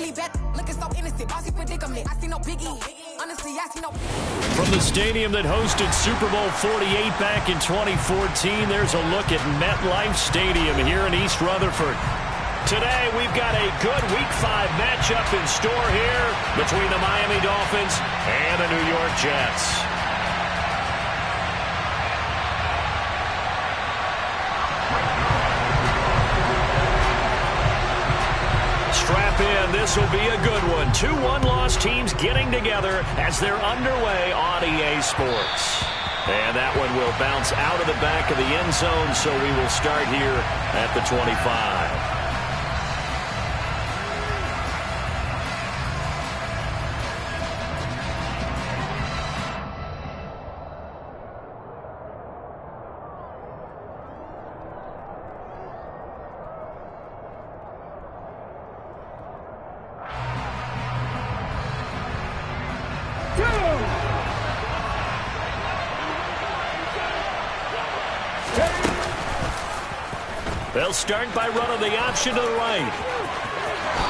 Really bad, looking so innocent. Bossy predicament. I see no biggie. Honestly, I see no biggie. From the stadium that hosted Super Bowl 48 back in 2014, there's a look at MetLife Stadium here in East Rutherford. Today, we've got a good Week 5 matchup in store here between the Miami Dolphins and the New York Jets. Strap in, this will be a good one. Two one-loss teams getting together as they're underway on EA Sports. And that one will bounce out of the back of the end zone, so we will start here at the 25. They'll start by running the option to the right.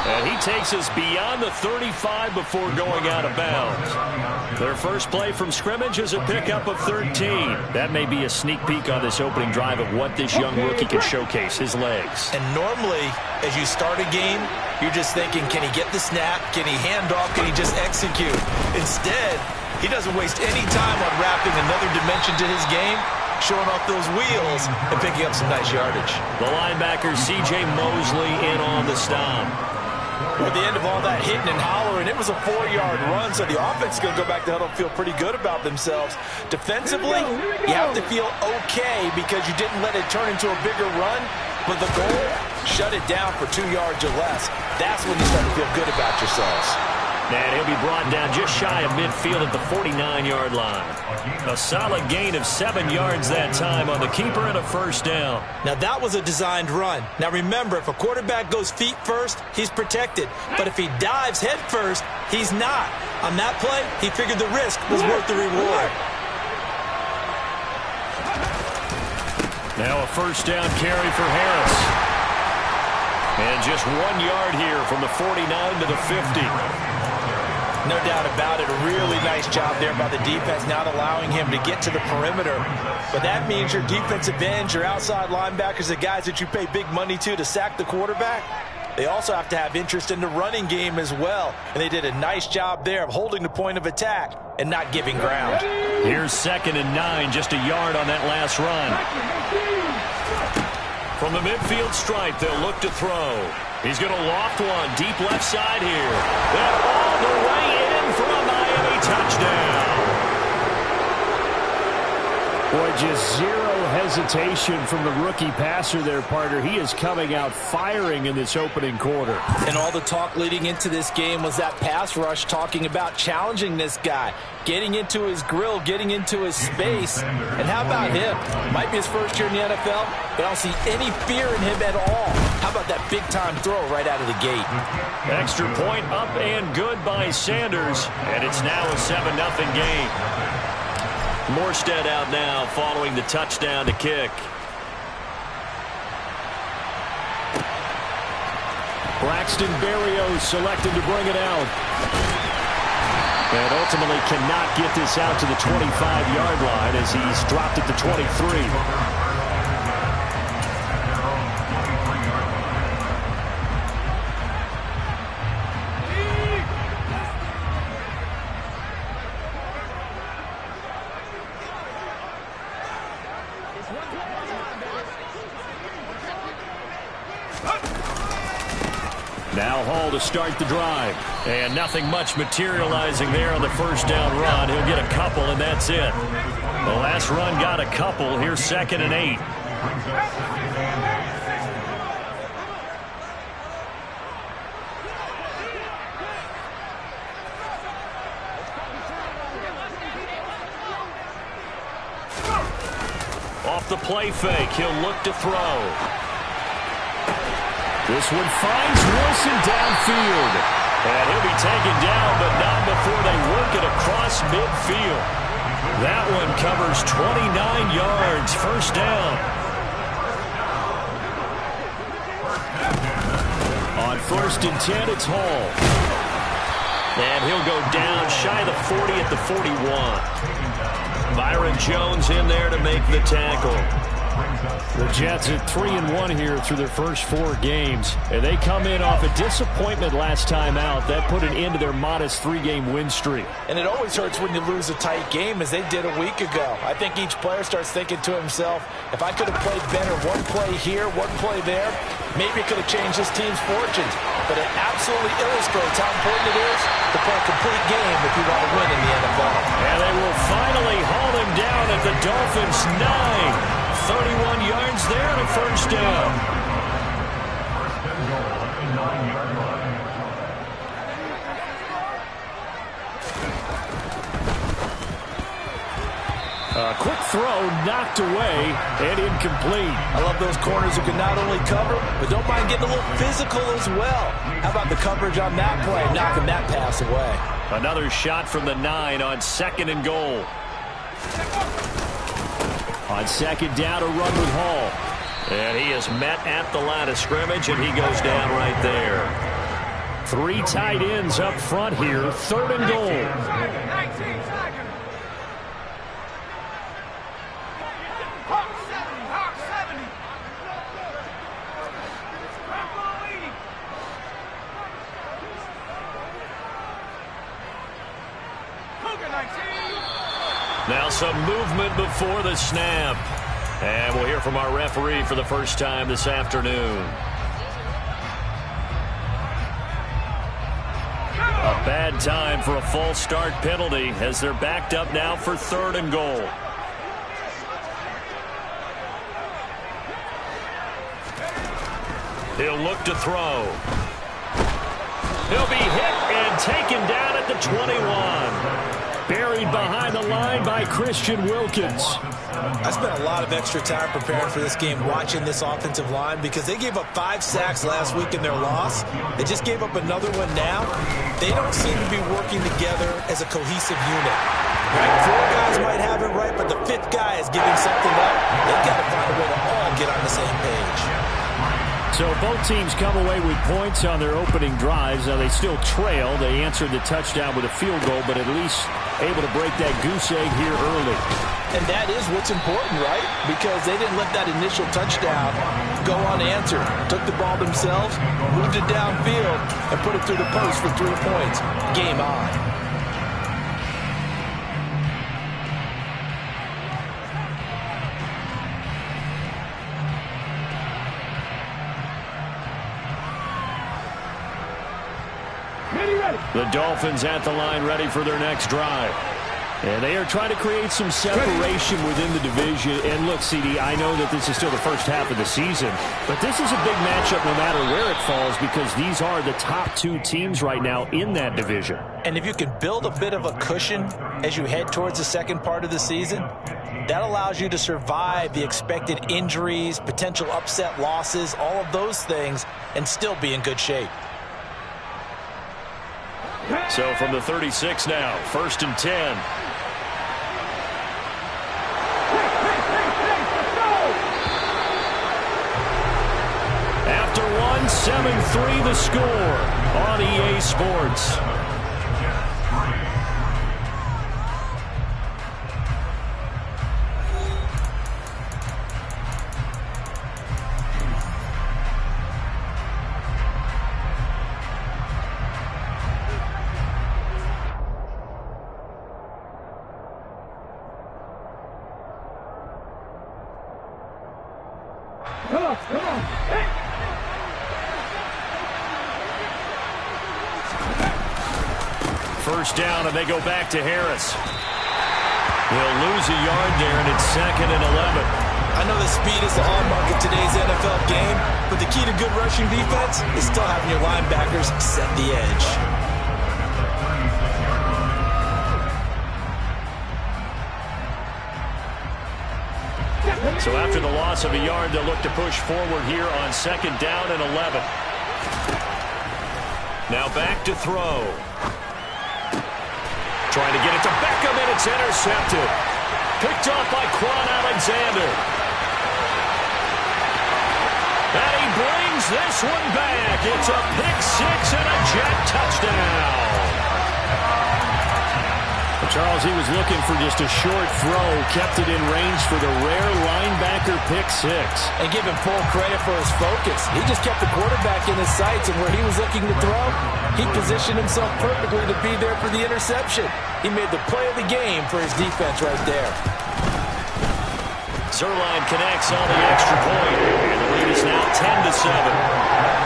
And he takes us beyond the 35 before going out of bounds. Their first play from scrimmage is a pickup of 13. That may be a sneak peek on this opening drive of what this young rookie can showcase, his legs. And normally, as you start a game, you're just thinking, can he get the snap? Can he hand off? Can he just execute? Instead, he doesn't waste any time on wrapping another dimension to his game, showing off those wheels and picking up some nice yardage. The linebacker, C.J. Mosley, in on the stop. At the end of all that hitting and hollering, it was a 4-yard run, so the offense is going to go back to huddle and feel pretty good about themselves. Defensively, you have to feel okay because you didn't let it turn into a bigger run, but the goal, shut it down for 2 yards or less. That's when you start to feel good about yourselves. And he'll be brought down just shy of midfield at the 49-yard line. A solid gain of 7 yards that time on the keeper and a first down. Now, that was a designed run. Now, remember, if a quarterback goes feet first, he's protected. But if he dives head first, he's not. On that play, he figured the risk was worth the reward. Now a first down carry for Harris. And just 1 yard here from the 49 to the 50. No doubt about it. A really nice job there by the defense, not allowing him to get to the perimeter. But that means your defensive ends, your outside linebackers, the guys that you pay big money to sack the quarterback, they also have to have interest in the running game as well. And they did a nice job there of holding the point of attack and not giving ground. Here's 2nd and 9, just a yard on that last run. From the midfield stripe, they'll look to throw. He's going to loft one deep left side here. And all the way in for a Miami touchdown. Boy, just zero hesitation from the rookie passer there, partner. He is coming out firing in this opening quarter. And all the talk leading into this game was that pass rush, talking about challenging this guy, getting into his grill, getting into his space. And how about him? Might be his first year in the NFL, but I don't see any fear in him at all. How about that big-time throw right out of the gate? Extra point up and good by Sanders, and it's now a 7-0 game. Morstead out now following the touchdown to kick. Braxton Berrios selected to bring it out. And ultimately cannot get this out to the 25-yard line as he's dropped it to 23. Now Hall to start the drive. And nothing much materializing there on the first down run. He'll get a couple, and that's it. The last run got a couple. Here's 2nd and 8. Off the play fake, he'll look to throw. This one finds Wilson downfield. And he'll be taken down, but not before they work it across midfield. That one covers 29 yards, first down. On On 1st and 10, it's Hall. And he'll go down shy of the 40 at the 41. Byron Jones in there to make the tackle. The Jets at 3-1 here through their first 4 games. And they come in off a disappointment last time out. That put an end to their modest 3-game win streak. And it always hurts when you lose a tight game, as they did a week ago. I think each player starts thinking to himself, if I could have played better one play here, one play there, maybe it could have changed this team's fortunes. But it absolutely illustrates how important it is to play a complete game if you want to win in the NFL. And they will finally haul him down at the Dolphins' 9. 31 yards there and a first down. A quick throw knocked away and incomplete. I love those corners who can not only cover, but don't mind getting a little physical as well. How about the coverage on that play, knocking that pass away? Another shot from the 9 on 2nd and goal. On 2nd down, a run with Hall. And he is met at the line of scrimmage, and he goes down right there. 3 tight ends up front here, 3rd and goal. Now some movement before the snap. And we'll hear from our referee for the first time this afternoon. A bad time for a false start penalty as they're backed up now for 3rd and goal. He'll look to throw. He'll be hit and taken down at the 21. Buried behind the line by Christian Wilkins. I spent a lot of extra time preparing for this game watching this offensive line because they gave up 5 sacks last week in their loss. They just gave up another one now. They don't seem to be working together as a cohesive unit. Right? 4 guys might have it right, but the 5th guy is giving something up. They've got to find a way to all get on the same page. So both teams come away with points on their opening drives. Now they still trail. They answered the touchdown with a field goal, but at least able to break that goose egg here early. And that is what's important, right? Because they didn't let that initial touchdown go unanswered. Took the ball themselves, moved it downfield, and put it through the post for 3 points. Game on. The Dolphins at the line ready for their next drive. And they are trying to create some separation within the division. And look, CD, I know that this is still the first half of the season, but this is a big matchup no matter where it falls because these are the top 2 teams right now in that division. And if you can build a bit of a cushion as you head towards the second part of the season, that allows you to survive the expected injuries, potential upset losses, all of those things, and still be in good shape. So from the 36 now, 1st and 10. After one, 7-3 the score on EA Sports. First down, and they go back to Harris. He'll lose a yard there, and it's 2nd and 11. I know that speed is the hallmark of today's NFL game, but the key to good rushing defense is still having your linebackers set the edge. So after the loss of a yard, they'll look to push forward here on 2nd down and 11. Now back to throw. Trying to get it to Beckham, and it's intercepted. Picked off by Quan Alexander. And he brings this one back. It's a pick six and a jet touchdown. Charles, he was looking for just a short throw, kept it in range for the rare linebacker pick six. And give him full credit for his focus. He just kept the quarterback in his sights, and where he was looking to throw, he positioned himself perfectly to be there for the interception. He made the play of the game for his defense right there. Zuerlein connects on the extra point, and the lead is now 10-7.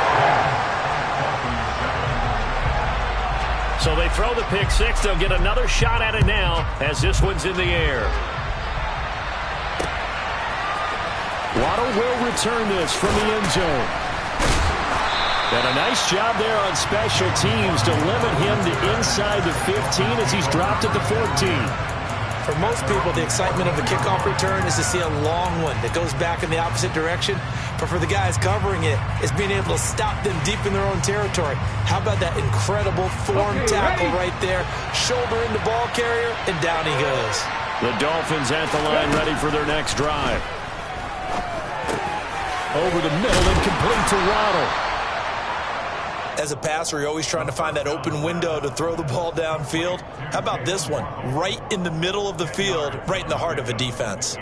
So they throw the pick six. They'll get another shot at it now as this one's in the air. Waddle will return this from the end zone. And a nice job there on special teams to limit him to inside the 15 as he's dropped at the 14. For most people, the excitement of a kickoff return is to see a long one that goes back in the opposite direction. But for the guys covering it, it's being able to stop them deep in their own territory. How about that incredible form tackle right there? Shoulder in the ball carrier, and down he goes. The Dolphins at the line ready for their next drive. Over the middle and complete to Waddle. As a passer, you're always trying to find that open window to throw the ball downfield. How about this one? Right in the middle of the field, right in the heart of a defense.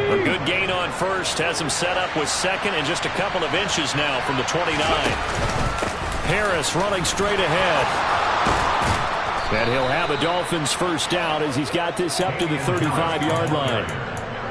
A good gain on first. Has him set up with second and just a couple of inches now from the 29. Harris running straight ahead. And he'll have a Dolphins first down as he's got this up to the 35-yard line.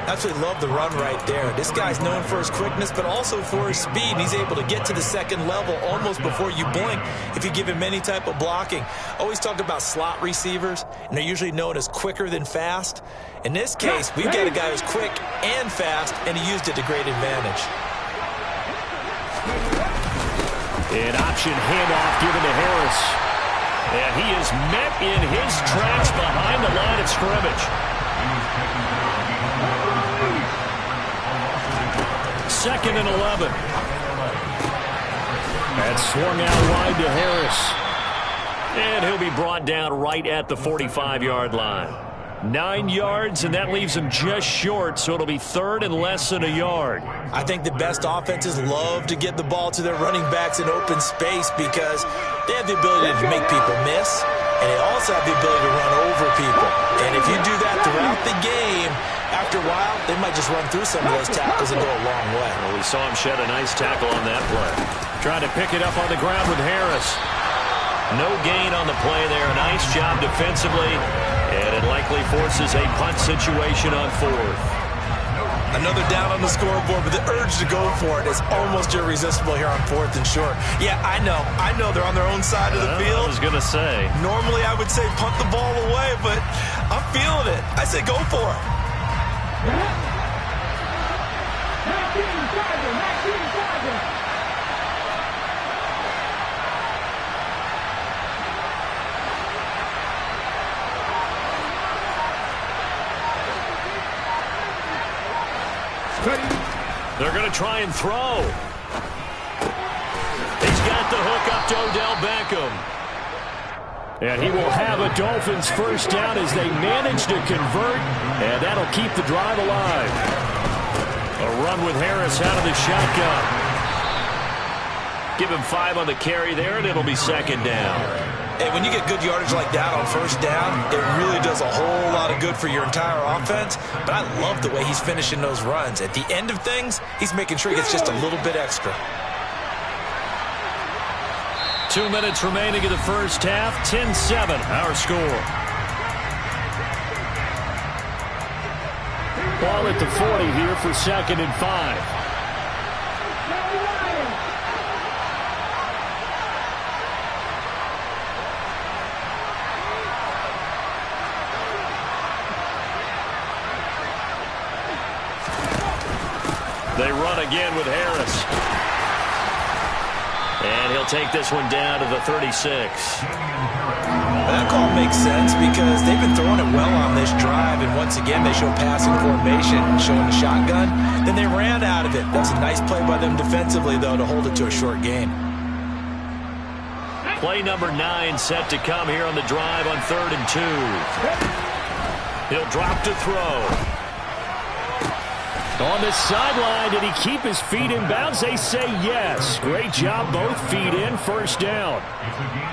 Absolutely love the run right there. This guy's known for his quickness, but also for his speed. He's able to get to the second level almost before you blink if you give him any type of blocking. Always talk about slot receivers, and they're usually known as quicker than fast. In this case, we've got a guy who's quick and fast, and he used it to great advantage. An option handoff given to Harris. And he is met in his tracks behind the line of scrimmage. Second and 11. That's swung out wide to Harris. And he'll be brought down right at the 45-yard line. 9 yards, and that leaves him just short, so it'll be third and less than a yard. I think the best offenses love to get the ball to their running backs in open space because they have the ability to make people miss, and they also have the ability to run over people. And if you do that throughout the game, after a while, they might just run through some of those tackles and go a long way. Well, we saw him shed a nice tackle on that play. Trying to pick it up on the ground with Harris. No gain on the play there. Nice job defensively. And it likely forces a punt situation on fourth. Another down on the scoreboard, but the urge to go for it is almost irresistible here on fourth and short. Yeah, I know they're on their own side of the field. I was going to say. Normally I would say punt the ball away, but I'm feeling it. I say go for it. They're going to try and throw. He's got the hook up to Odell Beckham. And he will have a Dolphins first down as they manage to convert, and that'll keep the drive alive. A run with Harris out of the shotgun. Give him 5 on the carry there, and it'll be second down. And when you get good yardage like that on first down, it really does a whole lot of good for your entire offense. But I love the way he's finishing those runs. At the end of things, he's making sure he gets just a little bit extra. 2 minutes remaining in the first half. 10-7, our score. Ball at the 40 here for second and 5. They run again with Harris. And he'll take this one down to the 36. That call makes sense because they've been throwing it well on this drive, and once again they show passing formation, showing the shotgun. Then they ran out of it. That's a nice play by them defensively, though, to hold it to a short gain. Play number 9 set to come here on the drive on 3rd and 2. He'll drop to throw. On the sideline, did he keep his feet in bounds? They say yes. Great job, both feet in, first down.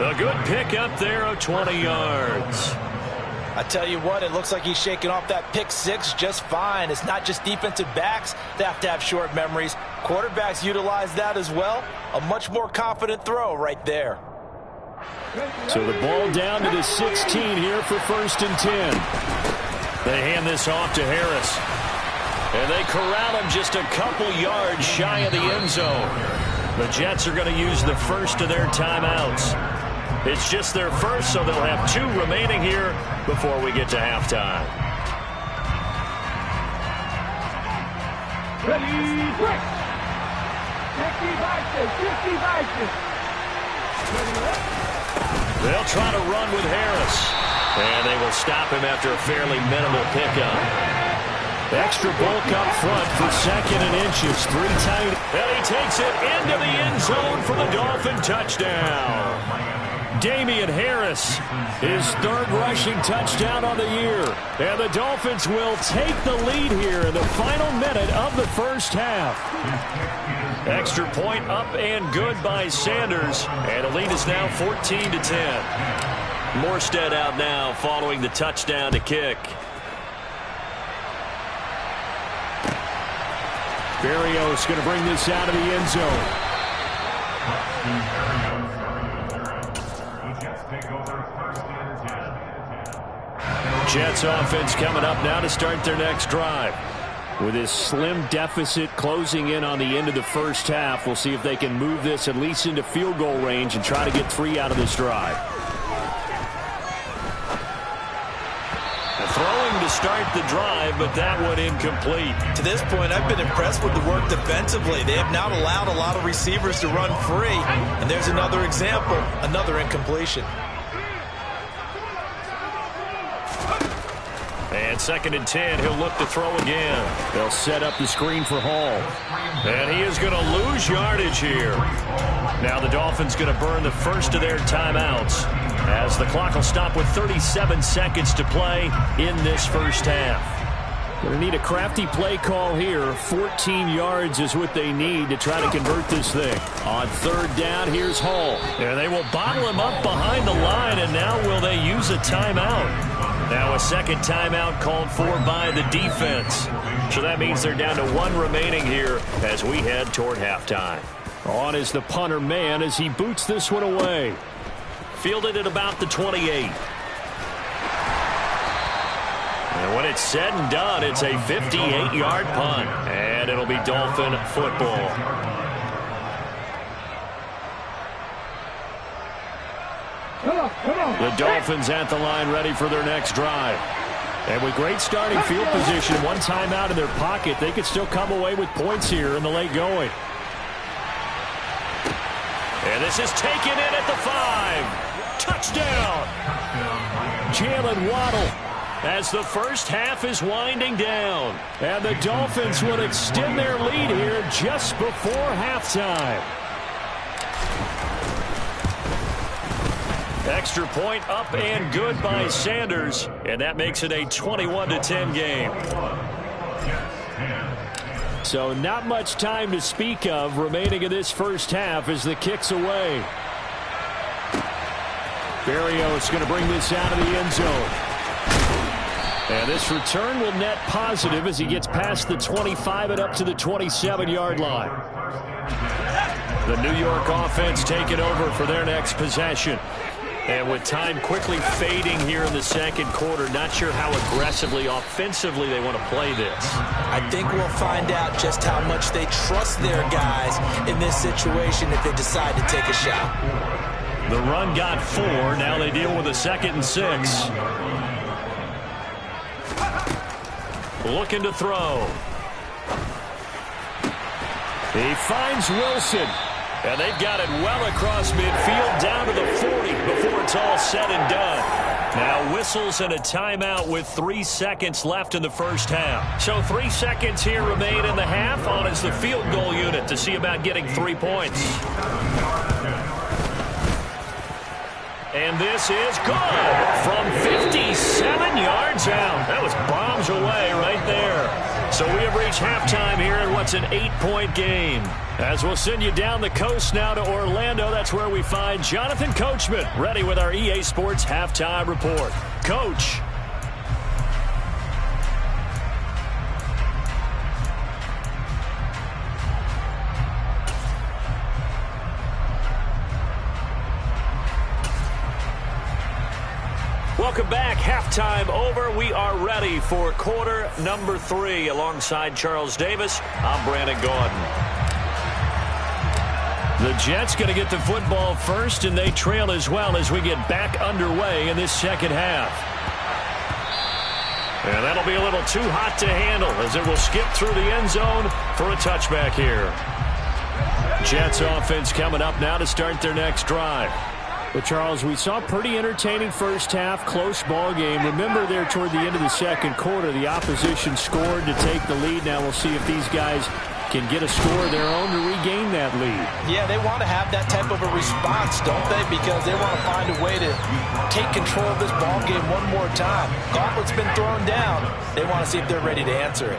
A good pickup there of 20 yards. I tell you what, it looks like he's shaking off that pick six just fine. It's not just defensive backs that have to have short memories. Quarterbacks utilize that as well. A much more confident throw right there. So the ball down to the 16 here for 1st and 10. They hand this off to Harris. And they corral him just a couple yards shy of the end zone. The Jets are going to use the first of their timeouts. It's just their first, so they'll have 2 remaining here before we get to halftime. Ready, break. 50 They'll try to run with Harris. And they will stop him after a fairly minimal pickup. Extra bulk up front for 2nd and inches. 3 tight. And he takes it into the end zone for the Dolphin touchdown. Damian Harris, his 3rd rushing touchdown on the year. And the Dolphins will take the lead here in the final minute of the first half. Extra point up and good by Sanders. And the lead is now 14-10. Morstead out now following the touchdown to kick. Berrios going to bring this out of the end zone. Jets offense coming up now to start their next drive. With this slim deficit closing in on the end of the first half, we'll see if they can move this at least into field goal range and try to get 3 out of this drive. Throwing to start the drive, but that one incomplete. To this point, I've been impressed with the work defensively. They have not allowed a lot of receivers to run free. And there's another example, another incompletion. And 2nd and 10, he'll look to throw again. They'll set up the screen for Hall. And he is going to lose yardage here. Now the Dolphins going to burn the first of their timeouts, as the clock will stop with 37 seconds to play in this first half. Going to need a crafty play call here. 14 yards is what they need to try to convert this thing. On 3rd down, here's Hall. And they will bottle him up behind the line, and now will they use a timeout? Now a 2nd timeout called for by the defense. So that means they're down to 1 remaining here as we head toward halftime. On is the punter man as he boots this one away. Fielded at about the 28. And when it's said and done, it's a 58-yard punt. And it'll be Dolphin football. The Dolphins at the line ready for their next drive. And with great starting field position, 1 timeout in their pocket, they could still come away with points here in the late going. And this is taken in at the 5. Touchdown! Jalen Waddle. As the first half is winding down. And the Dolphins will extend their lead here just before halftime. Extra point up and good by Sanders. And that makes it a 21-10 game. So not much time to speak of remaining in this first half as the kick's away. Berrios going to bring this out of the end zone. And this return will net positive as he gets past the 25 and up to the 27-yard line. The New York offense taking over for their next possession. And with time quickly fading here in the 2nd quarter, not sure how aggressively, offensively they want to play this. I think we'll find out just how much they trust their guys in this situation if they decide to take a shot. The run got 4. Now they deal with a 2nd and 6. Looking to throw. He finds Wilson. And they've got it well across midfield down to the 40 before it's all said and done. Now whistles and a timeout with 3 seconds left in the first half. So 3 seconds here remain in the half. On is the field goal unit to see about getting 3 points. And this is good from 57 yards out. That was bombs away right there. So we have reached halftime here in what's an 8-point game. As we'll send you down the coast now to Orlando, that's where we find Jonathan Coachman, ready with our EA Sports Halftime Report. Coach. Welcome back. Halftime over. We are ready for quarter number 3. Alongside Charles Davis, I'm Brandon Gaudin. The Jets going to get the football first, and they trail as well as we get back underway in this second half. And that'll be a little too hot to handle as it will skip through the end zone for a touchback here. Jets offense coming up now to start their next drive. But, Charles, we saw a pretty entertaining first half, close ball game. Remember there toward the end of the second quarter, the opposition scored to take the lead. Now we'll see if these guys can get a score of their own to regain that lead. Yeah, they want to have that type of a response, don't they? Because they want to find a way to take control of this ball game one more time. Gauntlet's been thrown down. They want to see if they're ready to answer it.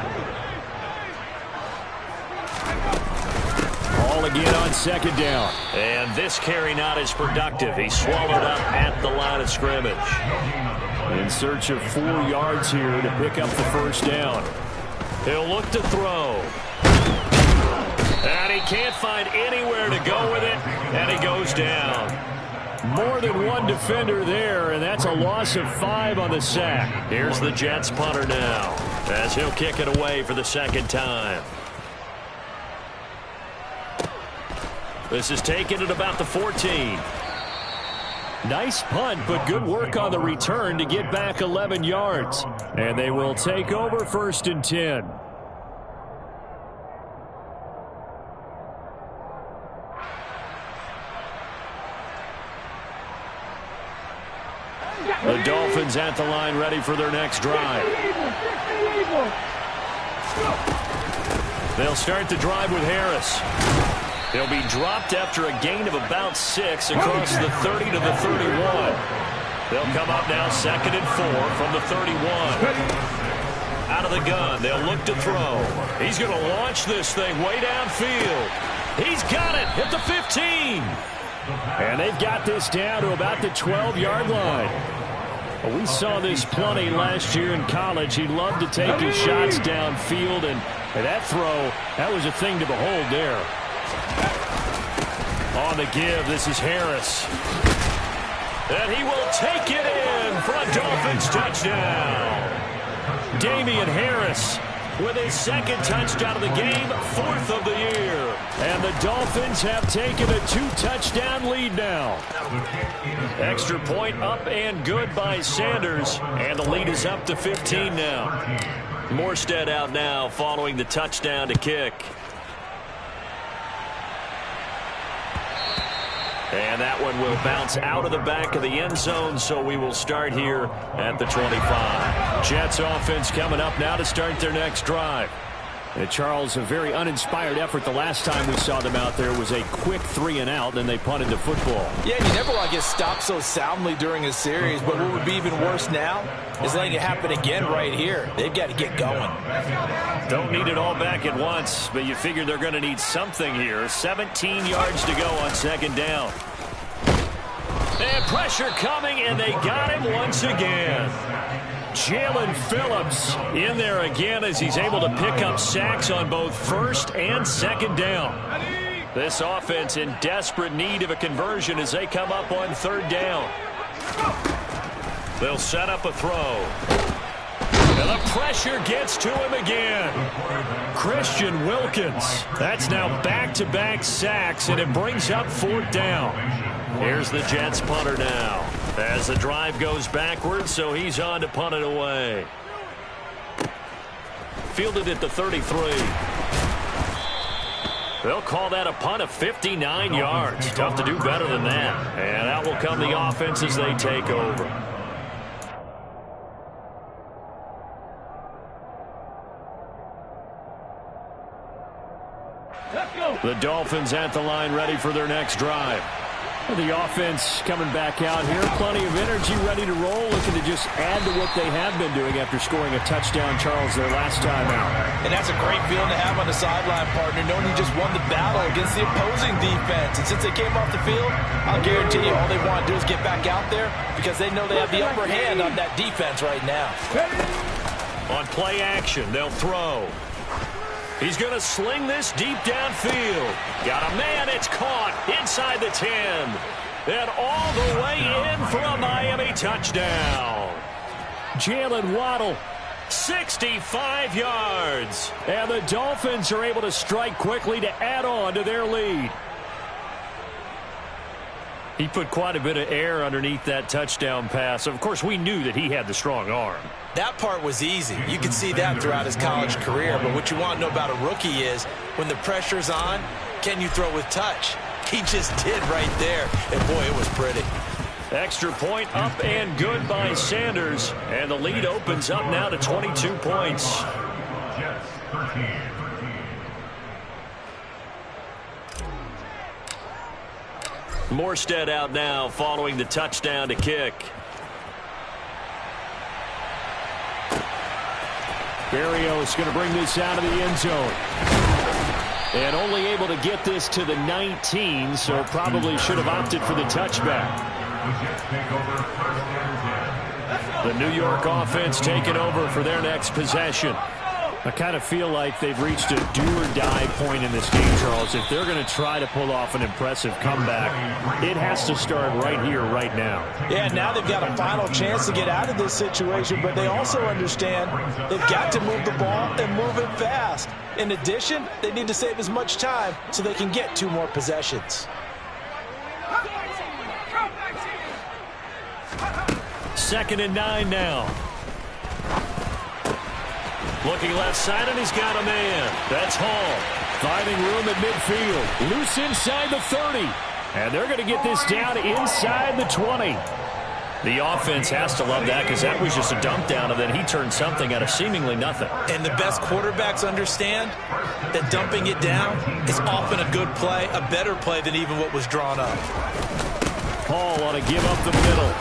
Ball again on second down. And this carry not as productive. He swallowed up at the line of scrimmage. In search of 4 yards here to pick up the first down. He'll look to throw. And he can't find anywhere to go with it. And he goes down. More than one defender there, and that's a loss of 5 on the sack. Here's the Jets punter now as he'll kick it away for the second time. This is taken at about the 14. Nice punt, but good work on the return to get back 11 yards. And they will take over 1st and 10. The Dolphins at the line ready for their next drive. They'll start the drive with Harris. He'll be dropped after a gain of about 6 across the 30 to the 31. They'll come up now 2nd and 4 from the 31. Out of the gun, they'll look to throw. He's going to launch this thing way downfield. He's got it at the 15. And they've got this down to about the 12-yard line. We saw this plenty last year in college. He loved to take his shots downfield, and that throw, that was a thing to behold there. On the give, this is Harris. And he will take it in for a Dolphins touchdown. Damian Harris with his 2nd touchdown of the game, 4th of the year. And the Dolphins have taken a 2-touchdown lead now. Extra point up and good by Sanders. And the lead is up to 15 now. Morstead out now following the touchdown to kick. And that one will bounce out of the back of the end zone, so we will start here at the 25. Jets offense coming up now to start their next drive. And Charles, a very uninspired effort the last time we saw them out there was a quick 3-and-out, then they punted the football. Yeah, you never want to get stopped so soundly during a series, but what would be even worse now is letting it happen again right here. They've got to get going. Don't need it all back at once, but you figure they're going to need something here. 17 yards to go on 2nd down. And pressure coming, and they got him once again. Jalen Phillips in there again as he's able to pick up sacks on both 1st and 2nd down. This offense in desperate need of a conversion as they come up on 3rd down. They'll set up a throw. And the pressure gets to him again. Christian Wilkins. That's now back-to-back sacks, and it brings up 4th down. Here's the Jets punter now as the drive goes backwards, so he's on to punt it away. Fielded at the 33. They'll call that a punt of 59 yards. Tough to do better than that. And out will come the offense as they take over. The Dolphins at the line ready for their next drive. The offense coming back out here. Plenty of energy, ready to roll, looking to just add to what they have been doing after scoring a touchdown, Charles, their last time out. And that's a great feeling to have on the sideline, partner, knowing you just won the battle against the opposing defense. And since they came off the field, I'll guarantee you all they want to do is get back out there because they know they have the upper hand on that defense right now. On play action, they'll throw. He's going to sling this deep downfield. Got a man, it's caught inside the 10. And all the way in for a Miami touchdown. Jalen Waddle, 65 yards. and the Dolphins are able to strike quickly to add on to their lead. He put quite a bit of air underneath that touchdown pass. Of course, we knew that he had the strong arm. That part was easy. You can see that throughout his college career. But what you want to know about a rookie is when the pressure's on, can you throw with touch? He just did right there. And, boy, it was pretty. Extra point up and good by Sanders. And the lead opens up now to 22 points. Morstead out now following the touchdown to kick. Berrios going to bring this out of the end zone. And only able to get this to the 19, so probably should have opted for the touchback. The New York offense taking over for their next possession. I kind of feel like they've reached a do-or-die point in this game, Charles. If they're going to try to pull off an impressive comeback, it has to start right here, right now. Yeah, now they've got a final chance to get out of this situation, but they also understand they've got to move the ball and move it fast. In addition, they need to save as much time so they can get 2 more possessions. Second and 9 now. Looking left side, and he's got a man. That's Hall. Finding room at midfield. Loose inside the 30. And they're going to get this down inside the 20. The offense has to love that because that was just a dump down, and then he turned something out of seemingly nothing. And the best quarterbacks understand that dumping it down is often a good play, a better play than even what was drawn up. Hall ought to give up the middle.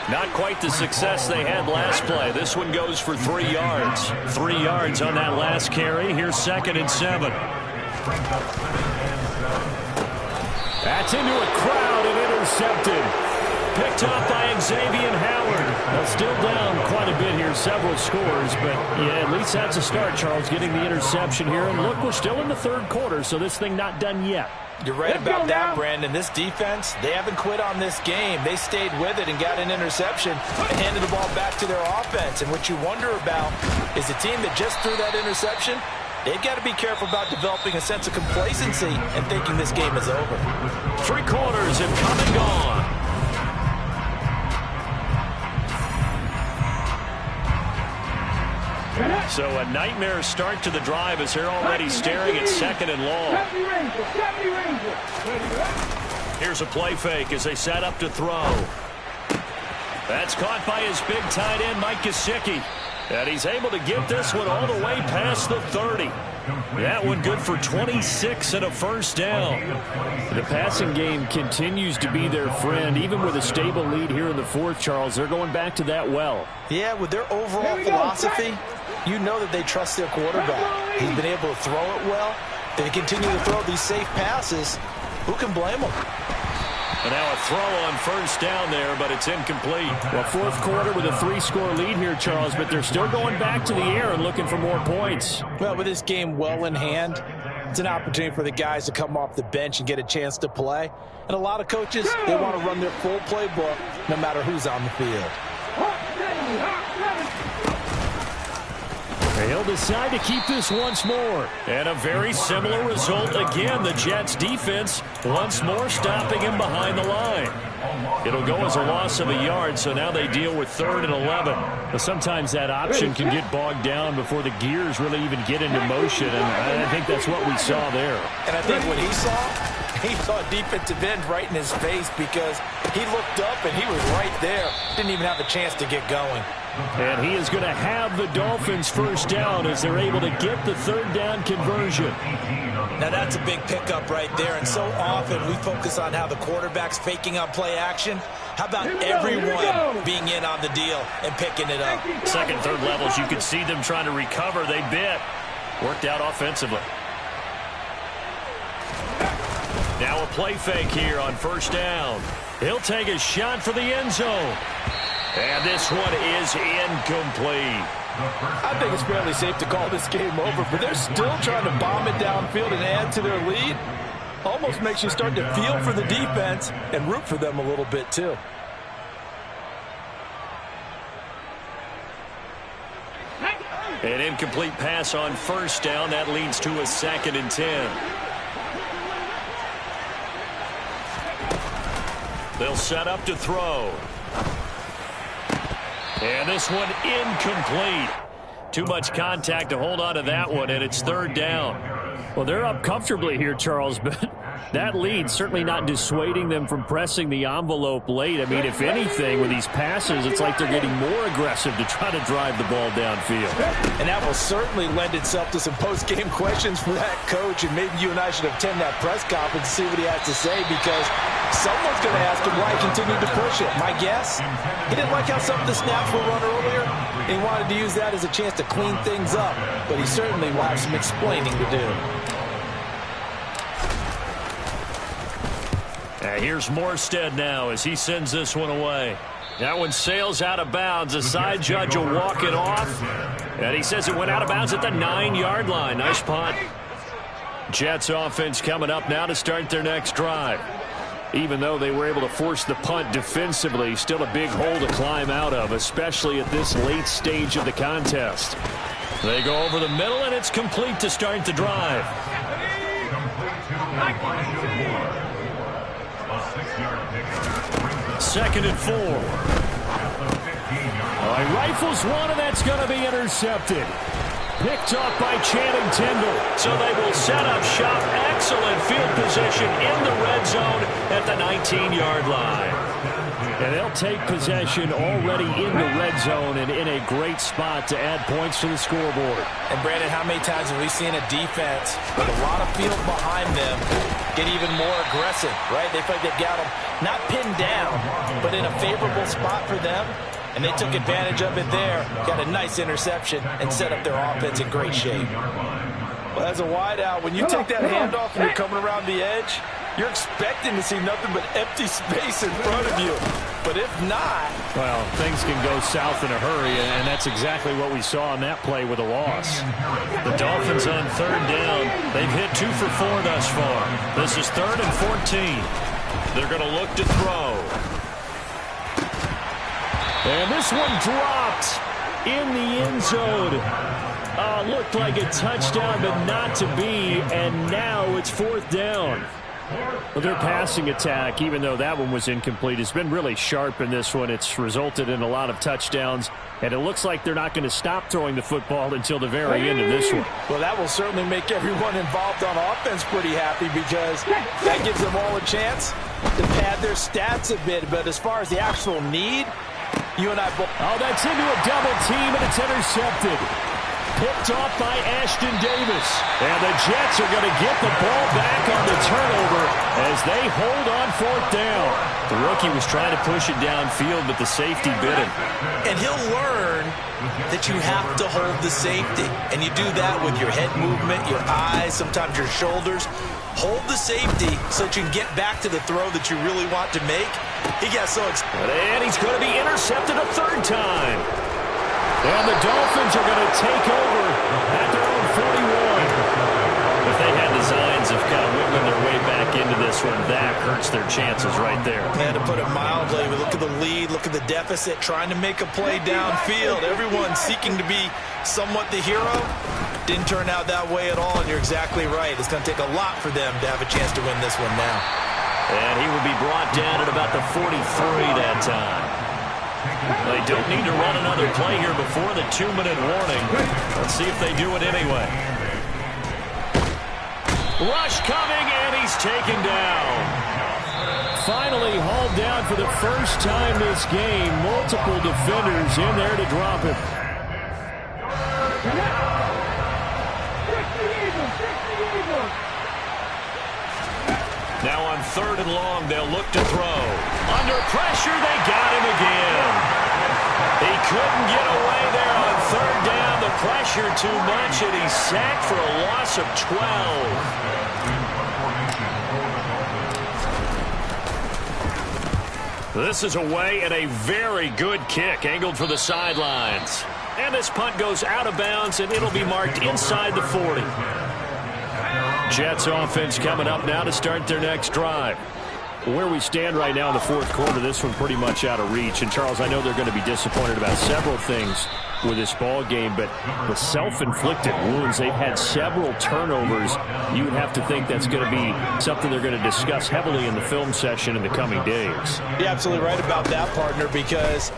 Not quite the success they had last play. This one goes for 3 yards. 3 yards on that last carry. Here's 2nd and 7. That's into a crowd and intercepted. Picked off by Alex-Javon. Well, still down quite a bit here, several scores, but yeah, at least that's a start, Charles, getting the interception here. And look, we're still in the 3rd quarter, so this thing not done yet. You're right about that, Brandon. This defense, they haven't quit on this game. They stayed with it and got an interception and handed the ball back to their offense. And what you wonder about is the team that just threw that interception, they've got to be careful about developing a sense of complacency and thinking this game is over. 3 quarters have come and gone. So a nightmare start to the drive as they're already staring at 2nd and long. Here's a play fake as they set up to throw. That's caught by his big tight end, Mike Gesicki. And he's able to get this one all the way past the 30. That one good for 26 and a first down. The passing game continues to be their friend. Even with a stable lead here in the 4th, Charles, they're going back to that well. Yeah, with their overall philosophy, you know that they trust their quarterback. He's been able to throw it well. They continue to throw these safe passes. Who can blame them? And now a throw on first down there, but it's incomplete. Well, 4th quarter with a 3-score lead here, Charles, but they're still going back to the air and looking for more points. Well, with this game well in hand, it's an opportunity for the guys to come off the bench and get a chance to play. And a lot of coaches, they want to run their full playbook no matter who's on the field. They'll decide to keep this once more. And a very similar result again. The Jets defense once more stopping him behind the line. It'll go as a loss of a yard, so now they deal with 3rd and 11. But sometimes that option can get bogged down before the gears really even get into motion, and I think that's what we saw there. And I think what he saw a defensive end right in his face because he looked up and he was right there. Didn't even have a chance to get going. And he is going to have the Dolphins first down as they're able to get the 3rd down conversion. Now that's a big pickup right there, and so often we focus on how the quarterback's faking on play action. How about everyone being in on the deal and picking it up? Second, third levels, you could see them trying to recover. They bit. Worked out offensively. Now a play fake here on first down. He'll take a shot for the end zone. And this one is incomplete. I think it's fairly safe to call this game over, but they're still trying to bomb it downfield and add to their lead. Almost makes you start to feel for the defense and root for them a little bit too. An incomplete pass on first down. That leads to a 2nd and 10. They'll set up to throw. And this one incomplete. Too much contact to hold on to that one, and it's 3rd down. Well, they're up comfortably here, Charles, but that lead certainly not dissuading them from pressing the envelope late. I mean, if anything, with these passes, it's like they're getting more aggressive to try to drive the ball downfield. And that will certainly lend itself to some post-game questions for that coach, and maybe you and I should attend that press conference and see what he has to say, because someone's going to ask him why he continued to push it. My guess, he didn't like how some of the snaps were run earlier. He wanted to use that as a chance to clean things up, but he certainly will have some explaining to do. Here's Morstead now as he sends this one away. That one sails out of bounds. The side judge will walk it off. And he says it went out of bounds at the 9-yard line. Nice punt. Jets offense coming up now to start their next drive. Even though they were able to force the punt defensively, still a big hole to climb out of, especially at this late stage of the contest. They go over the middle, and it's complete to start the drive. 2nd and 4. He rifles one, and that's going to be intercepted. Picked off by Channing Tindall. So they will set up shop. Excellent field position in the red zone at the 19-yard line. And they'll take possession already in the red zone and in a great spot to add points to the scoreboard. And, Brandon, how many times have we seen a defense with a lot of field behind them get even more aggressive, right? They feel like they've got them not pinned down, but in a favorable spot for them. And they took advantage of it there, got a nice interception, and set up their offense in great shape. Well, as a wideout, when you take that handoff and you're coming around the edge, you're expecting to see nothing but empty space in front of you. But if not... well, things can go south in a hurry, and that's exactly what we saw on that play with a loss. The Dolphins on 3rd down. They've hit 2 for 4 thus far. This is 3rd and 14. They're going to look to throw. And this one dropped in the end zone. Looked like a touchdown, but not to be. And now it's 4th down. Well, their passing attack, even though that one was incomplete, has been really sharp in this one. It's resulted in a lot of touchdowns, and it looks like they're not going to stop throwing the football until the very end of this one. Well, that will certainly make everyone involved on offense pretty happy, because that gives them all a chance to pad their stats a bit. But as far as the actual need, you and I both... oh, that's into a double team, and it's intercepted. Picked off by Ashton Davis. And the Jets are going to get the ball back on the turnover as they hold on 4th down. The rookie was trying to push it downfield, but the safety bit him. And he'll learn that you have to hold the safety. And you do that with your head movement, your eyes, sometimes your shoulders. Hold the safety so that you can get back to the throw that you really want to make. He got so excited. And he's going to be intercepted a 3rd time. And the Dolphins are going to take over at their own 41. If they had designs of kind of wiggling their way back into this one, that hurts their chances right there. And to put it mildly, we look at the lead, look at the deficit, trying to make a play downfield. Everyone seeking to be somewhat the hero. Didn't turn out that way at all, and you're exactly right. It's going to take a lot for them to have a chance to win this one now. And he will be brought down at about the 43 that time. They don't need to run another play here before the 2-minute warning. Let's see if they do it anyway. Rush coming, and he's taken down. Finally hauled down for the first time this game. Multiple defenders in there to drop him. Now on 3rd and long, they'll look to throw. Under pressure, they got him again. He couldn't get away there on 3rd down. The pressure too much, and he's sacked for a loss of 12. This is away and a very good kick, angled for the sidelines. And this punt goes out of bounds, and it'll be marked inside the 40. Jets offense coming up now to start their next drive. Where we stand right now in the 4th quarter, this one pretty much out of reach. And, Charles, I know they're going to be disappointed about several things with this ball game, but the self-inflicted wounds, they've had several turnovers. You would have to think that's going to be something they're going to discuss heavily in the film session in the coming days. You're absolutely right about that, partner, because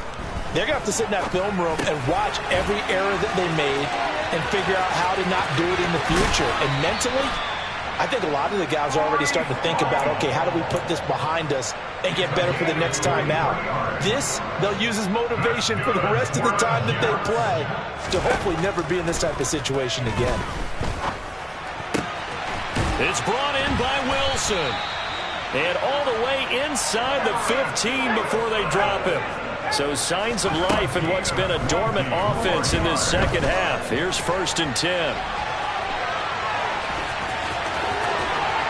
they're going to have to sit in that film room and watch every error that they made and figure out how to not do it in the future. And mentally, I think a lot of the guys are already starting to think about, okay, how do we put this behind us and get better for the next time out? This, they'll use as motivation for the rest of the time that they play to hopefully never be in this type of situation again. It's brought in by Wilson. And all the way inside the 15 before they drop him. So signs of life in what's been a dormant offense in this second half. Here's 1st and 10.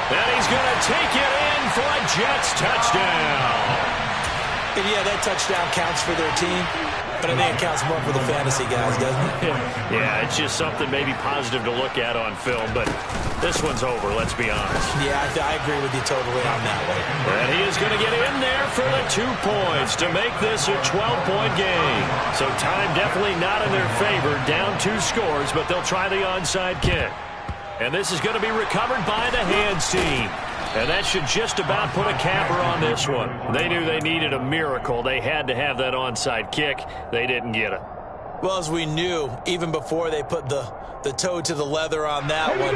And he's going to take it in for a Jets touchdown. And yeah, that touchdown counts for their team, but I think it counts more for the fantasy guys, doesn't it? Yeah, it's just something maybe positive to look at on film, but this one's over, let's be honest. Yeah, I agree with you totally on that one. And he is going to get in there for the 2 points to make this a 12-point game. So time definitely not in their favor, down 2 scores, but they'll try the onside kick. And this is going to be recovered by the hands team. And that should just about put a capper on this one. They knew they needed a miracle. They had to have that onside kick. They didn't get it. Well, as we knew, even before they put the toe to the leather on that one,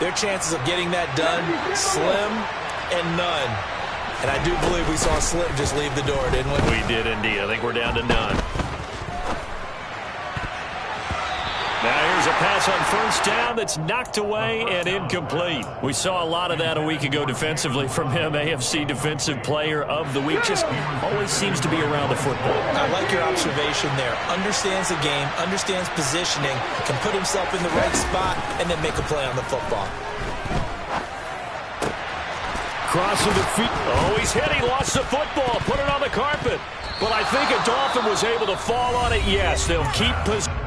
their chances of getting that done, slim and none. And I do believe we saw Slim just leave the door, didn't we? We did indeed. I think we're down to none. Now here's a pass on 1st down that's knocked away and incomplete. We saw a lot of that a week ago defensively from him. AFC Defensive Player of the Week. Just always seems to be around the football. I like your observation there. Understands the game, understands positioning, can put himself in the right spot, and then make a play on the football. Crossing the feet. Oh, he's hit. He lost the football. Put it on the carpet. Well, I think a Dolphin was able to fall on it. Yes, they'll keep possession.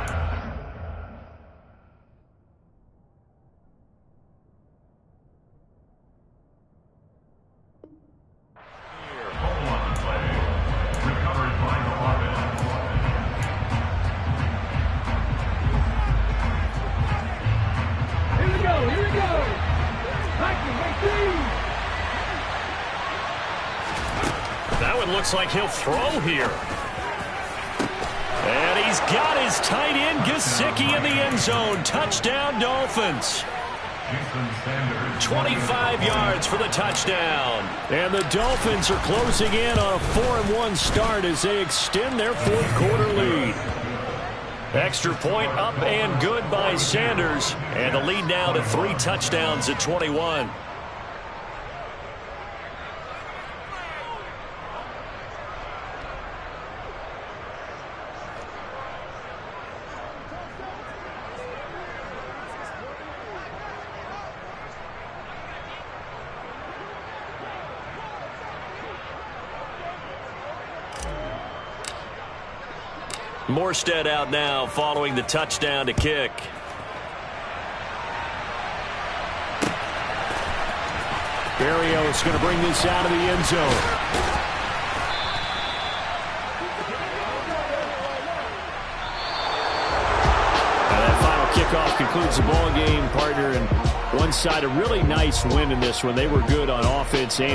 That one looks like he'll throw here. And he's got his tight end, Gesicki, in the end zone. Touchdown, Dolphins. 25 yards for the touchdown. And the Dolphins are closing in on a 4-1 start as they extend their 4th quarter lead. Extra point up and good by Sanders. And the lead now to 3 touchdowns at 21. Morstead out now following the touchdown to kick. Barrio is going to bring this out of the end zone. That final kickoff concludes the ball game, partner. And one side, a really nice win in this one. They were good on offense and